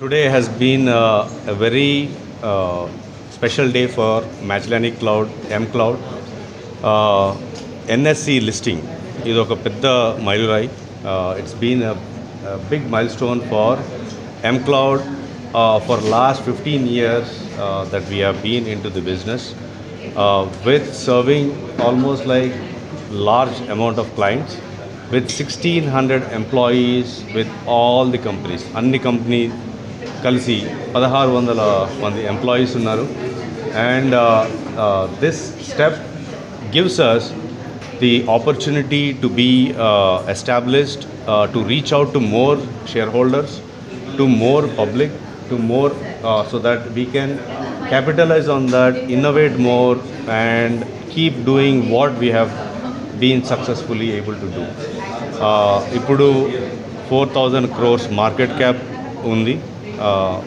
Today has been a very special day for Magellanic Cloud, M-Cloud. NSC listing ఇది ఒక పెద్ద మైలురాయి. It's been a big milestone for M-Cloud for last 15 years that we have been into the business with serving almost like large amount of clients with 1600 employees with all the companies. అన్ని company కలిసి 1600 మంది employees ఉన్నారు. And this step gives us the opportunity to be established to reach out to more shareholders, to more public, to more so that we can capitalize on that, innovate more and keep doing what we have been successfully able to do. ఇప్పుడు 4000 crores market cap ఉంది.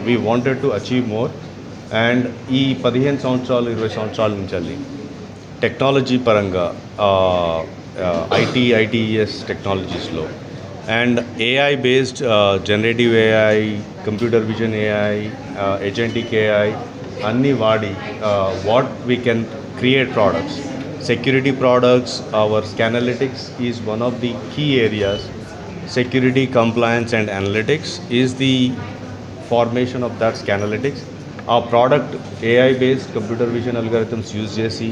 We wanted to achieve more and ఈ 15 సంవత్సరాలు 20 సంవత్సరాల నుంచి technology పరంగా ITES టెక్నాలజీస్లో and AI based generative AI, computer vision AI, agentic AI అన్నీ వాడి what we can create products, security products. Our Scanalytics is one of the key areas. Security, compliance and analytics is the formation of that Scanalytics. Our product AI based computer vision algorithms use చేసి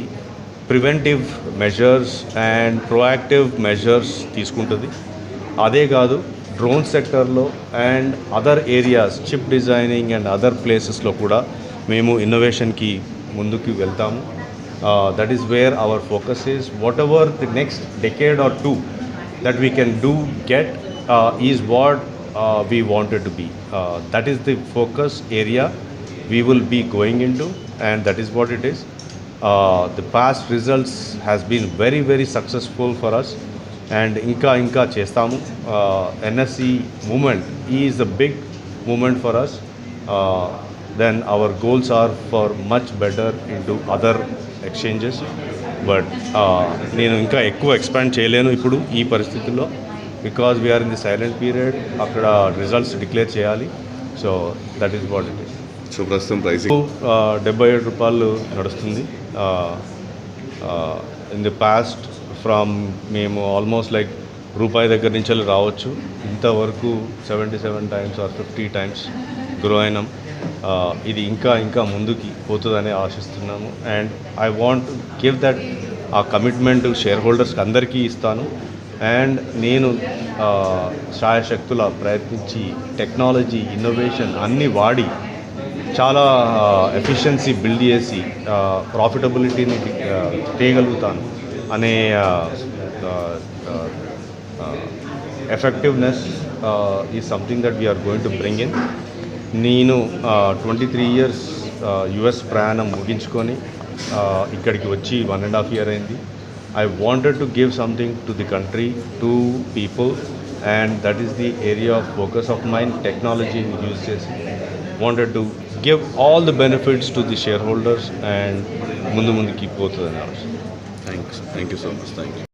preventive measures and proactive measures తీసుకుంటుంది. అదే కాదు, drone సెక్టర్లో and other areas, chip designing and other ప్లేసెస్లో కూడా మేము ఇన్నోవేషన్కి ముందుకు వెళ్తాము. That is where our focus is. Whatever the next decade or two that we can get is what we wanted to be. That is the focus area we will be going into, and that is what it is. The past results has been very, very successful for us, and inka chestamu. NSC movement is a big movement for us. Then our goals are for much better into other exchanges. But నేను ఇంకా ఎక్కువ expand చేయలేను ఇప్పుడు ఈ పరిస్థితుల్లో, because we're in the silent period. అక్కడ results declare చేయాలి. So that is what it is. So ప్రస్తుతం ప్రైసింగ్ 77 రూపాయలు నడుస్తుంది. ఇన్ ది పాస్ట్ ఫ్రమ్ మేము ఆల్మోస్ట్ లైక్ రూపాయి దగ్గర నుంచి రావచ్చు, ఇంతవరకు 77 టైమ్స్ ఆర్ 50 టైమ్స్ గ్రో అయినాం. ఇది ఇంకా ముందుకి పోతుందని ఆశిస్తున్నాము. And I want give that ఆ కమిట్మెంట్ షేర్ హోల్డర్స్కి అందరికీ ఇస్తాను. అండ్ నేను శాయశక్తుల ప్రయత్నించి టెక్నాలజీ, ఇన్నోవేషన్ అన్నీ వాడి చాలా ఎఫిషియన్సీ బిల్డ్ చేసి ప్రాఫిటబిలిటీని తేయగలుగుతాను అనే effectiveness is something that we're going to bring in. నేను 23 years యుఎస్ ప్రయాణం ముగించుకొని ఇక్కడికి వచ్చి 1.5 years అయింది. I wanted to give something to the country, to people, and that is the area of focus of mind. టెక్నాలజీని use చేసి wanted to give all the benefits to the share holders and ముందుకి పోతుందని ఆలోచన. Thank you so much. Thank you.